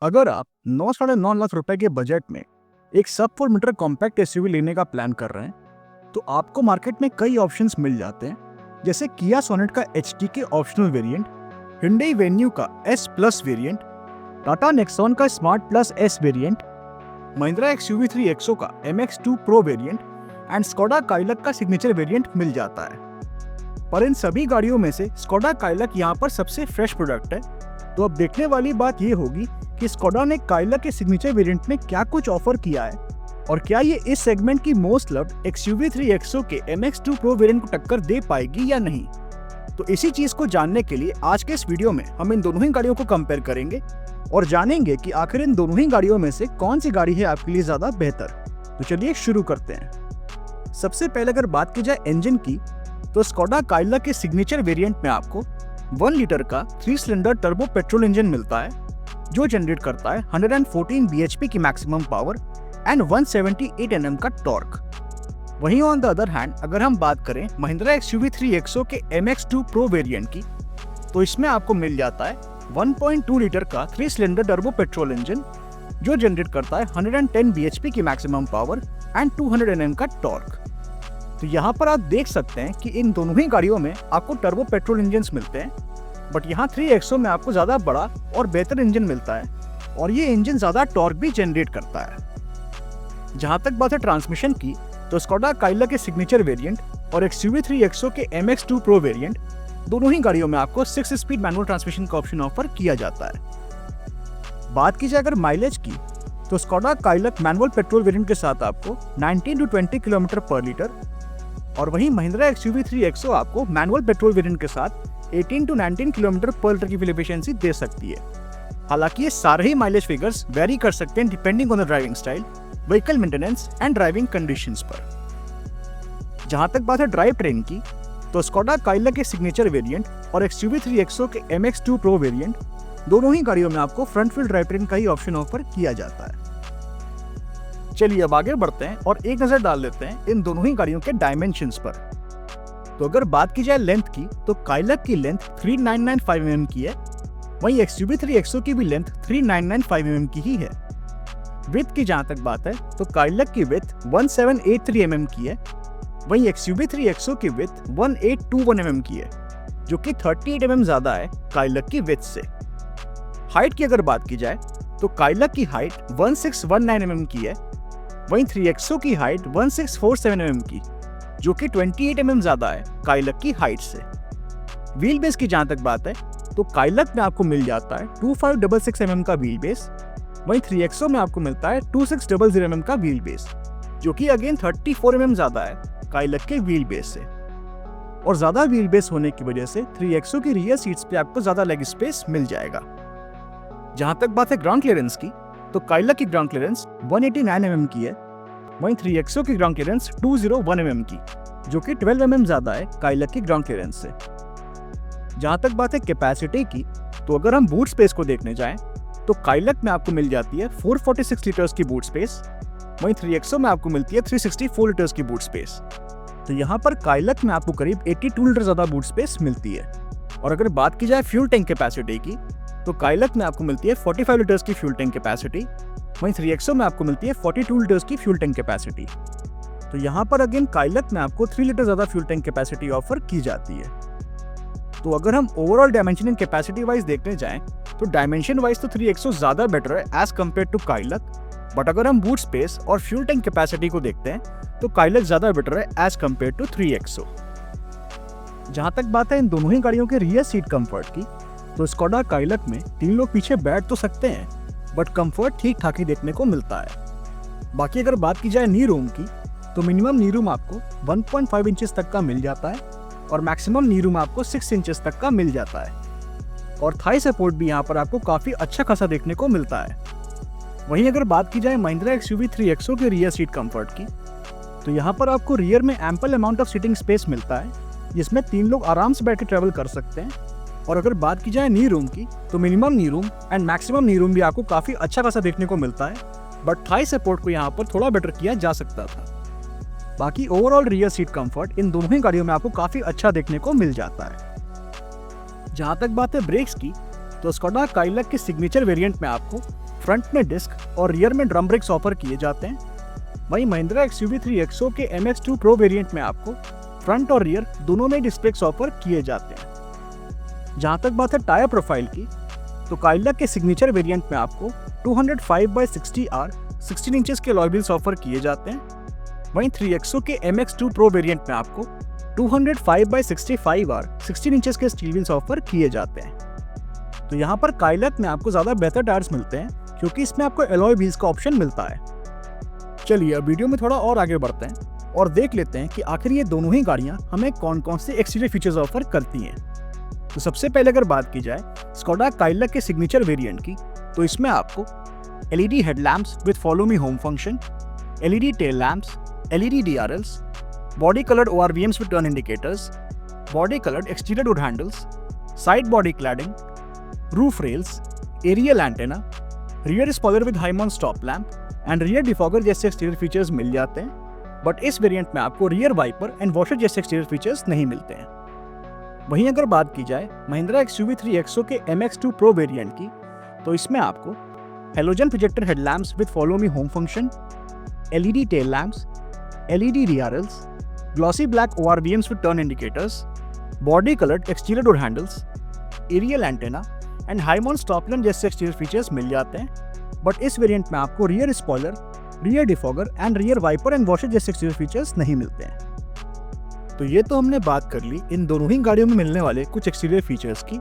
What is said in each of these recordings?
अगर आप 9 साढ़े 9 लाख रुपए के बजट में एक सब 4 मीटर कॉम्पैक्ट एसयूवी लेने का प्लान कर रहे हैं तो आपको मार्केट में कई ऑप्शंस मिल जाते हैं, जैसे किया सोनेट का एचटी के ऑप्शनल वेरिएंट, Hyundai वेन्यू का S plus variant, Tata Nexon का smart plus S variant, Mahindra XUV3 XO का MX2 pro variant and Skoda Kylaq का सिग्नेचर वेरिएंट मिल जाता है। पर इन सभी गाड़ियों में से स्कोडा काइलक यहाँ पर सबसे फ्रेश प्रोडक्ट है। तो अब देखने वाली बात ये होगी कि स्कोडा ने काइलक के सिग्नेचर वेरिएंट में क्या कुछ ऑफर किया है और क्या ये इस सेगमेंट की मोस्ट लव्ड XUV3 एक्सो के MX2 प्रो वेरिएंट को टक्कर दे पाएगी या नहीं। तो इसी चीज को जानने के लिए आज के इस वीडियो में हम इन दोनों ही गाड़ियों को कंपेयर करेंगे और जानेंगे कि आखिर इन दोनों ही गाड़ियों में से कौन सी गाड़ी है आपके लिए ज्यादा बेहतर। तो चलिए शुरू करते हैं। सबसे पहले अगर बात की जाए इंजन की, तो स्कोडा काइलक के सिग्नेचर वेरिएंट में आपको 1 लीटर का 3 सिलेंडर टर्बो पेट्रोल इंजन मिलता है जो जनरेट करता है 114 bhp की मैक्सिमम पावर एंड 178 Nm का टॉर्क। वहीं ऑन द अदर हैंड अगर हम बात करें महिंद्रा XUV3 एक्सो के MX2 प्रो वेरिएंट की, तो इसमें आपको मिल जाता है 1.2 लीटर का 3 सिलेंडर टर्बो पेट्रोल इंजन जो जनरेट करता है 110 bhp की मैक्सिमम पावर एंड 200 Nm का टॉर्क। तो यहाँ पर आप देख सकते हैं कि इन दोनों ही गाड़ियों में आपको टर्बो पेट्रोल इंजन मिलते हैं, बट यहाँ 3 एक्सो में आपको ज्यादा बड़ा और बेहतर इंजन मिलता है और ये इंजन ज्यादा टॉर्क भी जनरेट करता है। जहाँ तक बात है ट्रांसमिशन की, तो स्कोडा काइलक के सिग्नेचर वेरिएंट और XUV3 एक्सो के MX2 प्रो वेरिएंट दोनों ही गाड़ियों में आपको 6 स्पीड मैनुअल ट्रांसमिशन का ऑप्शन ऑफर किया जाता है। बात की जाए अगर माइलेज की, तो स्कोडा काइलक मैनुअल पेट्रोल वेरिएंट के साथ आपको 19 to 20 किलोमीटर पर लीटर और वहीं महिंद्रा XUV3 एक्सो आपको मैनुअल पेट्रोल वेरिएंट के साथ 18 to 19 किलोमीटर पर लीटर की फ्यूल एफिशिएंसी दे सकती है। हालांकि ये सारे ही माइलेज फिगर्स वेरी कर सकते हैं depending on the driving style, vehicle maintenance and driving conditions पर। जहां तक बात है ड्राइव ट्रेन की, तो स्कोडा काइलक के सिग्नेचर वेरिएंट और XUV3 एक्सो के MX2 प्रो वेरिएंट दोनों ही गाड़ियों में आपको फ्रंट व्हील ड्राइव ट्रेन का ही ऑप्शन ऑफर किया जाता है। चलिए अब आगे बढ़ते हैं और एक नजर डाल लेते हैं इन दोनों ही गाड़ियों के डायमेंशंस पर। तो अगर बात की जाए लेंथ की, तो काइलक की लेंथ 3995 mm की है, वहीं XUV3 एक्सो की भी लेंथ 3995 mm की ही है। विड्थ की जहां तक बात है, तो काइलक की विड्थ 1783 mm की है, वहीं XUV3 एक्सो की विड्थ 1821 mm की है, जो कि 38 mm ज्यादा है काइलक की विड्थ से। हाइट की अगर बात की जाए, तो काइलक की हाइट 1619 mm की है, वहीं 3 एक्सो की हाइट 1647 mm की, जो कि 28 mm ज्यादा है काइलक की हाइट से। व्हील बेस की जहां तक बात है, तो काइलक में आपको मिल जाता है 2566 mm का व्हील बेस, वहीं 3 एक्सो में आपको मिलता है 2600 mm का व्हील बेस, जो कि अगेन 34 mm ज्यादा है काइलक के व्हील बेस से। और ज्यादा व्हील बेस होने की वजह से 3 एक्सो की रियर सीट्स पे आपको ज्यादा लेग स्पेस मिल जाएगा। जहां तक बात है ग्राउंड क्लियरेंस की, तो काइलक की ग्राउंड क्लियरेंस 189 mm की है, वहीं 3 एक्सो की ग्राउंड क्लियरेंस 201 mm की, जो कि 12 mm ज्यादा है काइलक की ग्राउंड क्लियरेंस से। जहां तक बात है कैपेसिटी की, तो अगर हम बूट स्पेस को देखने जाएं, तो काइलक में आपको मिल जाती है 446 लीटर्स की बूट स्पेस, वहीं 3 एक्सो में आपको मिलती है 364 लीटर्स की बूट स्पेस। तो यहाँ पर काइलक में आपको करीब 82 लीटर ज्यादा बूट स्पेस मिलती है। और अगर बात की जाए फ्यूल टैंक कैपेसिटी की, तो काइलक में आपको मिलती है 45 लीटर्स की फ्यूल टैंक कैपेसिटी, वहीं 3 एक्सो में आपको मिलती है 42 लीटर्स की फ्यूल टैंक कैपेसिटी। तो यहाँ पर अगेन काइलक में आपको 3 लीटर ज्यादा फ्यूल टैंक कैपेसिटी ऑफर की जाती है। तो अगर हम ओवरऑल डायमेंशनिंग कैपेसिटी वाइज देखने जाएं, तो डायमेंशन वाइज तो 3 एक्सो ज्यादा बेटर है एज कम्पेयर टू काइलक, बट अगर हम बूट स्पेस और फ्यूल टैंक कैपेसिटी को देखते हैं, तो काइलक ज्यादा बेटर है एज कम्पेयर टू 3 एक्सो। जहां तक बात है इन दोनों ही गाड़ियों के रियर सीट कंफर्ट की, तो स्कोडा काइलक में 3 लोग पीछे बैठ तो सकते हैं, बट कंफर्ट ठीक ठाक ही देखने को मिलता है। बाकी अगर बात की जाए नी रूम की, तो मिनिमम नी रूम आपको 1.5 इंचेस तक का मिल जाता है और मैक्सिमम नी रूम आपको 6 इंचेस तक का मिल जाता है। और थाई सपोर्ट भी यहाँ पर आपको काफी अच्छा खासा देखने को मिलता है। वहीं अगर बात की जाए महिंद्रा XUV3 एक्सो के रियर सीट कंफर्ट की, तो यहाँ पर आपको रियर में ample amount of seating space मिलता है, जिसमें 3 लोग आराम से बैठ के ट्रेवल कर सकते हैं। और अगर बात की जाए नी रूम की, तो minimum knee room and maximum knee room भी आपको काफी अच्छा खासा देखने को मिलता है, बट थाई सपोर्ट को यहाँ पर थोड़ा बेटर किया जा सकता था। बाकी overall rear seat comfort in दोनों ही गाड़ियों में आपको काफी अच्छा देखने को मिल जाता है। जहां तक बात है ब्रेक्स की, तो स्कोडा काइलक के सिग्नेचर वेरिएंट में आपको फ्रंट में डिस्क और रियर में ड्रम ब्रेक्स ऑफर किए जाते हैं। वहीं महिंद्रा XUV3 XO के MX2 Pro वेरिएंट में आपको फ्रंट और रियर दोनों में डिस्क ब्रेक्स ऑफर किए जाते हैं। जहां तक बात है टायर प्रोफाइल की, तो काइलैक के सिग्नेचर वेरिएंट में आपको 205/60R 16 इंचेस के अलॉय व्हील्स ऑफर किए जाते हैं। वहीं 3XO के MX2 Pro वेरिएंट में आपको 205/65R 16 इंचेस के स्टील व्हील्स ऑफर किए जाते हैं। तो यहाँ पर काइलैक में आपको ज़्यादा बेहतर टायर्स मिलते हैं क्योंकि इसमें आपको अलॉय व्हील्स का ऑप्शन मिलता है। चलिए अब वीडियो में थोड़ा और आगे बढ़ते हैं और देख लेते हैं कि आखिर ये दोनों ही गाड़ियाँ हमें कौन कौन से एक्सटीरियर फीचर्स ऑफर करती हैं। तो सबसे पहले अगर बात की जाए स्कोडा काइलैक के सिग्नेचर वेरिएंट की, तो इसमें आपको LED headlamps with follow me home function, LED tail lamps, LED DRLs, body coloured ORVMs with turn indicators, body coloured exterior door handles, side body cladding, roof rails, aerial antenna, rear spoiler with high mount stop lamp and rear defogger जैसे exterior features मिल जाते हैं। But इस variant में आपको rear wiper and washer जैसे exterior features नहीं मिलते हैं। वहीं अगर बात की जाए महिंद्रा XUV3 XO के MX2 Pro वेरिएंट की, तो इसमें आपको halogen projector headlamps with follow me home function, LED tail lamps, LED DRLs, glossy black ORVMs with turn indicators, body coloured exterior door handles, aerial antenna and high mount stop lamp जैसे exterior features मिल जाते हैं। But इस variant में आपको rear spoiler, rear defogger and rear wiper and washer जैसे exterior features नहीं मिलते हैं। तो ये तो हमने बात कर ली इन दोनों ही गाड़ियों में मिलने वाले कुछ एक्सटीरियर फीचर्स की।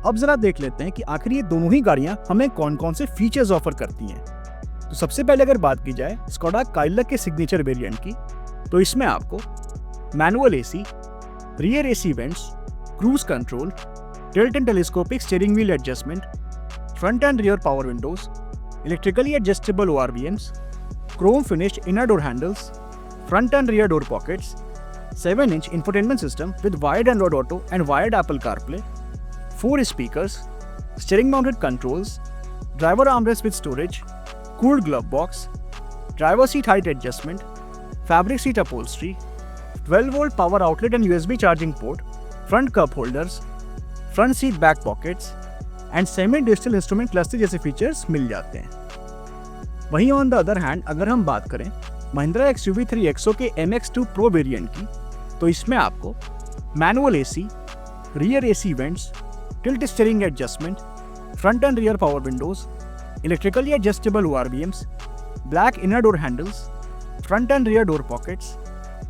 अब जरा देख लेते हैं कि आखिर ये दोनों ही गाड़ियां हमें कौन कौन से फीचर्स ऑफर करती हैं। तो सबसे पहले अगर बात की जाए स्कोडा काइलैक के सिग्नेचर वेरिएंट की, तो इसमें आपको manual AC, rear AC vents, cruise control, tilt and telescopic steering wheel adjustment, front end rear power Windows, electrically adjustable ORVMs, Chrome finished inner door handles, front end rear door pockets, 7-inch infotainment system with wired Android Auto and wired Apple CarPlay, 4 speakers, steering mounted controls, driver armrest with storage, cooled glove box, driver seat height adjustment, fabric seat upholstery, 12-volt power outlet and USB charging port, front cup holders, front seat back pockets and semi-digital instrument cluster जैसे features मिल जाते हैं। वहीं on the other hand अगर हम बात करें Mahindra XUV3 XO के MX2 Pro वेरिएंट की, तो इसमें आपको manual AC, rear AC vents, tilt steering adjustment, front end rear power Windows, electrically adjustable ORVMs, black inner door handles, front end rear door pockets,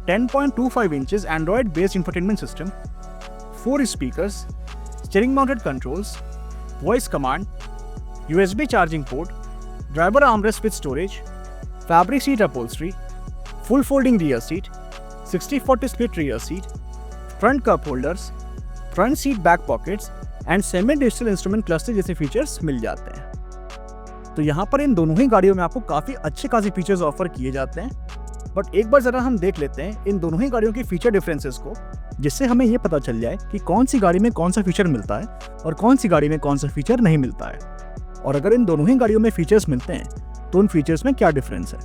10.25 inches Android based infotainment system, 4 speakers, steering mounted controls, voice command, USB charging port, driver armrest with storage, fabric seat upholstery, full folding rear seat, 60/40 split rear seat, front cup holders, front seat back pockets and semi digital instrument cluster जैसे features मिल जाते हैं। तो यहाँ पर इन दोनों ही गाड़ियों में आपको काफ़ी अच्छे खासे फीचर्स ऑफर किए जाते हैं। बट एक बार ज़रा हम देख लेते हैं इन दोनों ही गाड़ियों के फीचर डिफरेंसेस को, जिससे हमें ये पता चल जाए कि कौन सी गाड़ी में कौन सा फीचर मिलता है और कौन सी गाड़ी में कौन सा फीचर नहीं मिलता है, और अगर इन दोनों ही गाड़ियों में फीचर्स मिलते हैं तो उन फीचर्स में क्या डिफरेंस है।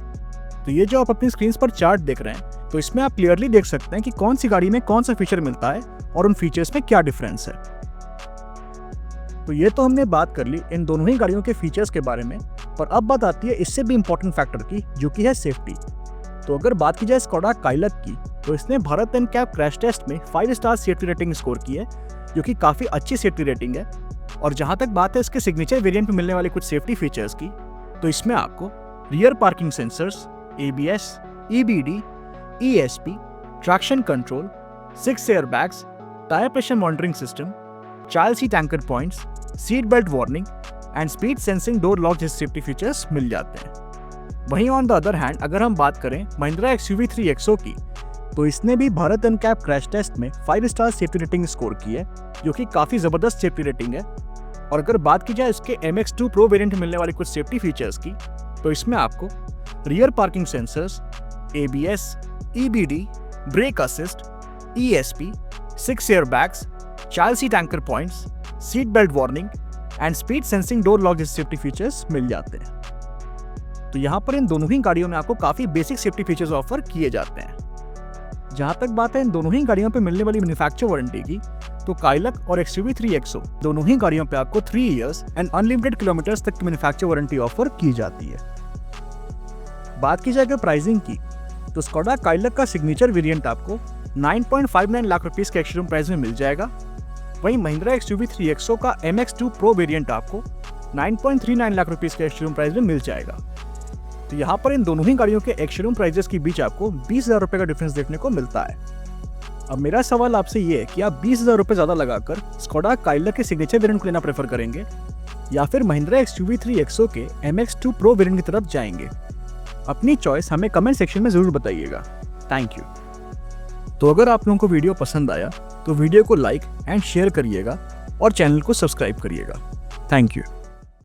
तो ये जो आप अपनी स्क्रीन पर चार्ट देख रहे हैं, तो इसमें आप क्लियरली देख सकते हैं कि कौन सी गाड़ी में कौन सा फीचर मिलता है और उन फीचर्स में क्या डिफरेंस है। तो ये तो हमने बात कर ली इन दोनों ही गाड़ियों के फीचर्स के बारे में, पर अब बात आती है इससे भी इंपॉर्टेंट फैक्टर की, जो कि है सेफ्टी। तो अगर बात की जाए स्कोडा काइलैक की, तो इसने भारत एनकैप क्रैश टेस्ट में 5 स्टार सेफ्टी रेटिंग स्कोर की है, जो कि काफ़ी अच्छी सेफ्टी रेटिंग है। और जहाँ तक बात है इसके सिग्नेचर वेरिएंट में मिलने वाले कुछ सेफ्टी फीचर्स की, तो इसमें आपको rear parking sensors, ABS, EBD, ESP, traction control, 6 air bags, tyre pressure monitoring system, child seat anchor points, seat belt warning and speed sensing door lock जैसे सेफ्टी फीचर्स मिल जाते हैं। वहीं ऑन द अदर हैंड अगर हम बात करें Mahindra XUV3 XO की, तो इसने भी भारत एनकैप क्रैश टेस्ट में 5 स्टार सेफ्टी रेटिंग स्कोर की है, जो कि काफ़ी ज़बरदस्त सेफ्टी रेटिंग है। और अगर बात की जाए इसके MX2 Pro वेरिएंट में मिलने वाले कुछ सेफ्टी फीचर्स की, तो इसमें आपको rear parking sensors, ABS, EBD, brake assist, ESP, 6 air bags, child seat anchor points, seat belt warning and speed sensing door lock जैसे सेफ्टी फीचर्स मिल जाते हैं। तो यहाँ पर इन दोनों ही गाड़ियों में आपको काफ़ी बेसिक सेफ्टी फीचर्स ऑफर किए जाते हैं। जहाँ तक बात है इन दोनों ही गाड़ियों पर मिलने वाली मैन्युफैक्चर वारंटी की, तो काइलक और XUV 3XO दोनों ही गाड़ियों पे आपको 3 इयर्स एंड अनलिमिटेड किलोमीटर्स तक की मैन्युफैक्चर वारंटी ऑफर की जाती है। बात की जाए प्राइसिंग की, तो स्कोडा काइलक का सिग्नेचर वेरिएंट आपको 9.59 लाख रुपीस के एक्स-शोरूम प्राइस में मिल जाएगा। वहीं महिंद्रा XUV 3XO का MX2 Pro वेरिएंट आपको 9.39 लाख रुपीस के एक्स-शोरूम प्राइस में मिल जाएगा। तो यहाँ पर इन दोनों ही गाड़ियों के एक्स-शोरूम प्राइजेस के बीच आपको 20,000 रुपए का डिफरेंस देखने को मिलता है। अब मेरा सवाल आपसे ये है कि आप 20,000 रुपए ज्यादा लगाकर स्कोडा काइलक के सिग्नेचर वेरिएंट को लेना प्रेफर करेंगे या फिर महिंद्रा XUV 3XO के MX2 Pro वेरिएंट की तरफ जाएंगे? अपनी चॉइस हमें कमेंट सेक्शन में जरूर बताइएगा। Thank you. तो अगर आप लोगों को वीडियो पसंद आया तो वीडियो को लाइक एंड शेयर करिएगा और चैनल को सब्सक्राइब करिएगा। Thank you.